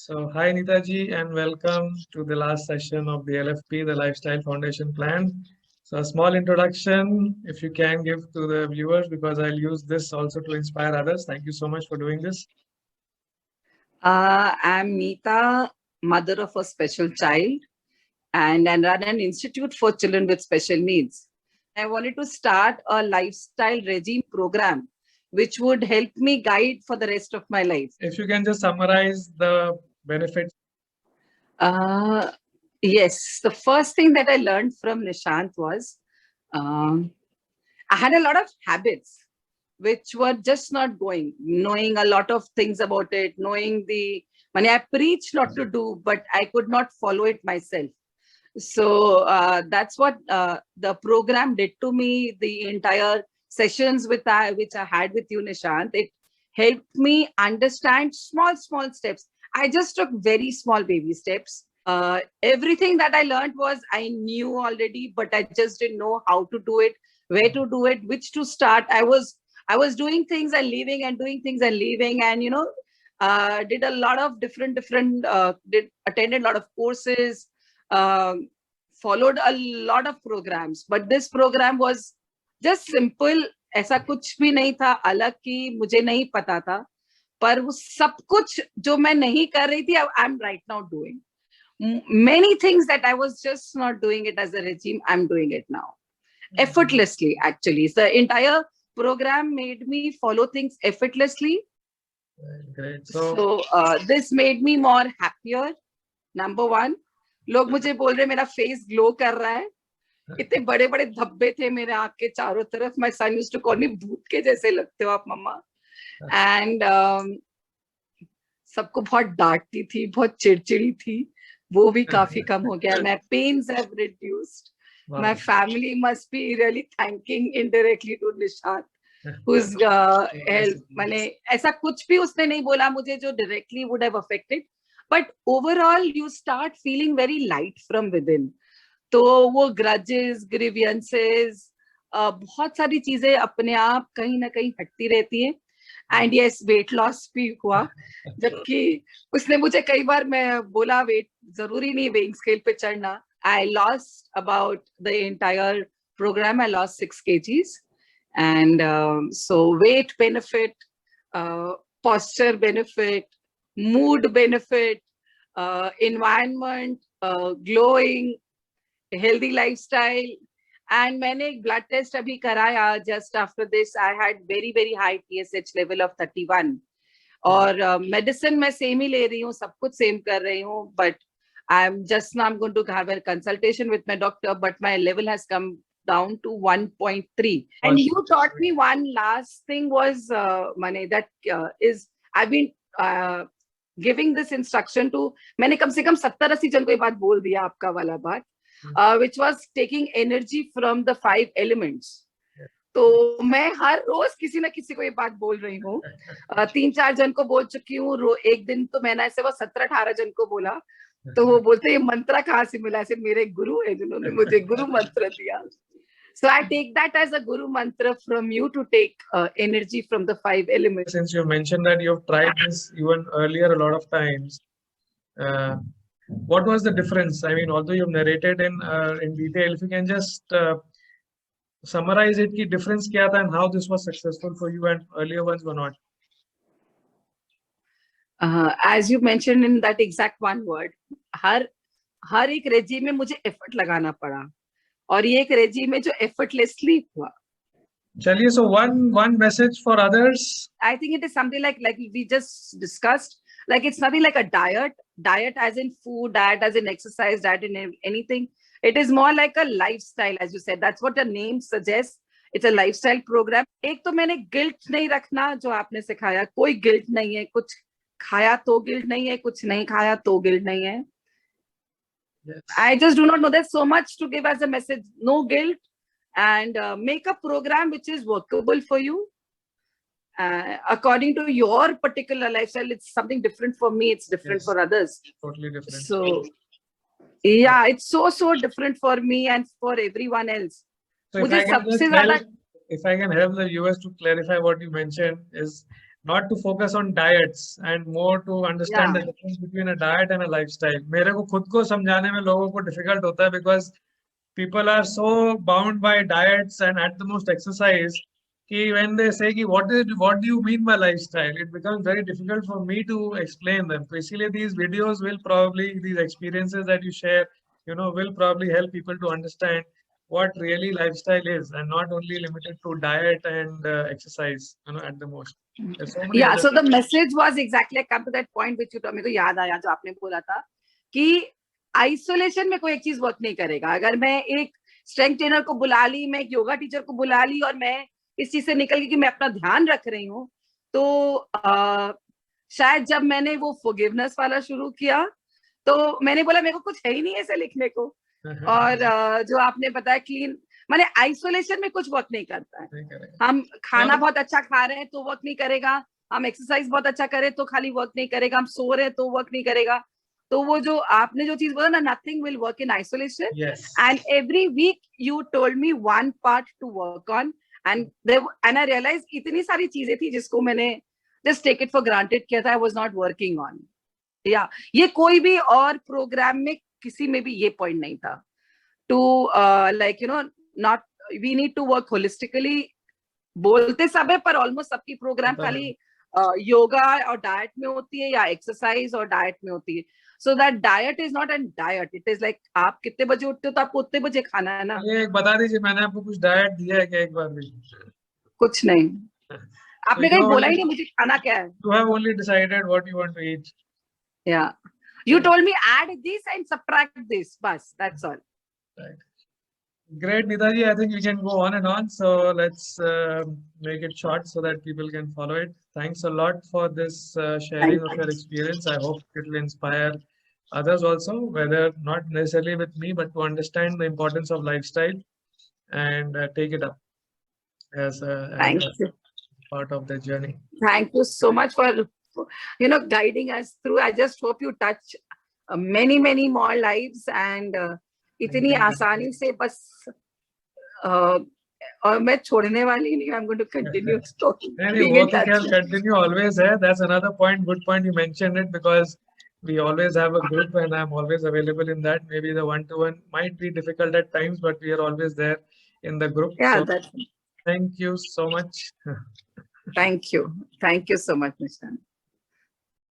So, hi Neetaji, and welcome to the last session of the LFP, the Lifestyle Foundation Plan. So, a small introduction, if you can give to the viewers, because I'll use this also to inspire others. Thank you so much for doing this. I'm Meeta, mother of a special child, and I run an institute for children with special needs. I wanted to start a lifestyle regime program which would help me guide for the rest of my life. If you can just summarize the benefits. Uh, yes, the first thing that I learned from Nishant was um, I had a lot of habits which were just not going, knowing a lot of things about it, knowing I preached not to do, but I could not follow it myself. So that's what the program did to me. The entire sessions which I had with you, Nishant, it helped me understand small steps. I just took very small baby steps. Everything that I learned was I knew already, but I just didn't know how to do it, where to do it, which to start. I was doing things and leaving, and doing things and leaving, and did a lot of different did attended a lot of courses, um, followed a lot of programs, but this program was just simple. ऐसा कुछ भी नहीं था अलग कि मुझे नहीं पता था, पर वो सब कुछ जो मैं नहीं कर रही थी, I'm right now doing many things that I was just not doing it as a regime. I'm doing it now effortlessly. Actually, the entire program made me follow things effortlessly. Great. So this made me more happier. Number one, लोग मुझे बोल रहे मेरा face glow कर रहा है. इतने बड़े बड़े धब्बे थे मेरे आंख के चारों तरफ. My son used to call me भूत के जैसे लगते हो आप मम्मा. And सबको बहुत डांटती थी, बहुत चिड़चिड़ी थी, वो भी काफी कम हो गया. My pains have reduced. Wow. My family must be really thanking indirectly to Nishant, who's help. मैंने ऐसा कुछ भी उसने नहीं बोला मुझे जो directly would have affected, but overall you start feeling very light from within. तो वो grudges, grievances, बहुत सारी चीजें अपने आप कहीं ना कहीं हटती रहती है. एंड यस, वेट लॉस भी हुआ, जबकि उसने मुझे कई बार मैं बोला वेट जरूरी नहीं वेइंग स्केल पे चढ़ना. I lost about the entire programme, I lost 6 kgs. And so weight benefit, posture benefit, mood benefit, environment, glowing, healthy lifestyle. And मैंने एक ब्लड टेस्ट अभी कराया. Just after this I had very very high TSH level of 31. और medicine मैं same ही ले रही हूँ, सब कुछ सेम कर रही हूँ, but I am just now going to have a consultation with my doctor, but my level has come down to 1.3. And you taught me one last thing was Mane, that is I've been giving this instruction to, मैंने कम से कम 70-80 जन को ये बात बोल दिया आपका वाला बात, which was taking energy from the 5 elements. तो मैं हर रोज किसी ना किसी को ये बात बोल रही हूँ. 3-4 जन को बोल चुकी हूँ. एक दिन तो मैंने ऐसे वो 17-18 जन को बोला, तो वो बोलते ये मंत्र कहाँ से मिला? ऐसे मेरे गुरु है जिन्होंने मुझे गुरु मंत्र दिया. So I take that as a guru mantra from you to take energy from the 5 elements. Since you mentioned that you've tried this even earlier a lot of times, what was the difference? I mean, although you've narrated in detail, if you can just summarize it, ki difference kya tha and how this was successful for you and earlier ones were not. As you mentioned in that exact one word, हर एक regime में मुझे effort लगाना पड़ा, और ये एक regime में जो एफर्टलेसली हुआ. चलिए, so one message for others. I think it is something like we just discussed. Like it's nothing like a diet as in food, diet as in exercise, diet in anything. It is more like a lifestyle, as you said. That's what the name suggests. It's a lifestyle program. एक तो मैंने guilt नहीं रखना, जो आपने सिखाया. कोई guilt नहीं है. कुछ खाया तो गिल्ट नहीं है, कुछ नहीं खाया तो गिल्ट नहीं है. Yes. I just do not know. There's so much to give as a message. No guilt, and make a program which is workable for you. According to your particular lifestyle, it's something different for me. It's different for others. Totally different. So, yeah, it's so different for me and for everyone else. So if I can help the viewers to clarify what you mentioned is not to focus on diets and more to understand Yeah. the difference between a diet and a lifestyle. मेरे को खुद को समझाने में लोगों को difficult होता है because people are so bound by diets and at the most exercise कि when they say कि what do you mean by lifestyle, it becomes very difficult for me to explain them. So इसीलिए these videos will probably, these experiences that you share, will probably help people to understand what really lifestyle is and not only limited to diet and exercise, at the most. There's so many Yeah, other so the message was exactly, I come to that point which you told me, तो याद आया जो आपने बोला था कि isolation में कोई एक चीज वर्क नहीं करेगा. अगर मैं एक स्ट्रेंथ ट्रेनर को बुला ली, मैं एक योगा टीचर को बुला ली और मैं इस चीज से निकल गई कि मैं अपना ध्यान रख रही हूँ, तो शायद जब मैंने वो फॉरगिवनेस वाला शुरू किया तो मैंने बोला मेरे को कुछ है ही नहीं ऐसे लिखने को. और जो आपने बताया क्लीन, माने आइसोलेशन में कुछ वर्क नहीं करता है. हम खाना बहुत अच्छा खा रहे हैं तो वर्क नहीं करेगा, हम एक्सरसाइज बहुत अच्छा करें तो खाली वर्क नहीं करेगा, हम सो रहे हैं तो वर्क नहीं करेगा. तो वो जो आपने जो चीज बोला ना, nothing will work in isolation. And every week you told me one part to work on, and I realise इतनी सारी चीजें थी जिसको मैंने just take it for granted किया था. I was not working on. या ये कोई भी और प्रोग्राम में किसी में भी ये पॉइंट नहीं था to like not, we need to work holistically. बोलते सब है पर ऑलमोस्ट सबकी प्रोग्राम खाली योगा और डाइट में होती है या एक्सरसाइज और डाइट में होती है. So that diet is not an diet, it is like आप कितने बजे उठते हो तो आपको उतने बजे खाना है ना. ये बता दीजिए, मैंने आपको कुछ डाइट दिया है क्या एक बार भी? कुछ नहीं. आपने कहीं बोला ही नहीं मुझे खाना क्या है. You have only decided what you want to eat. Yeah. You told me add this and subtract this. Bas, that's all. Right. Great, Neetaji. I think we can go on and on. So let's make it short so that people can follow it. Thanks a lot for this sharing of your experience. I hope it will inspire others also, whether not necessarily with me, but to understand the importance of lifestyle and take it up as a part of the journey. Thank you so much for guiding us through. I just hope you touch many more lives and इतनी आसानी से बस और मैं छोड़ने वाली नहीं. I'm going to continue talking. वो तो क्या continue always है. That's another point. Good point you mentioned it, because we always have a group and I'm always available in that. Maybe the one-to-one might be difficult at times, but we are always there in the group. Yeah, so, thank you so much. Thank you so much, Mr.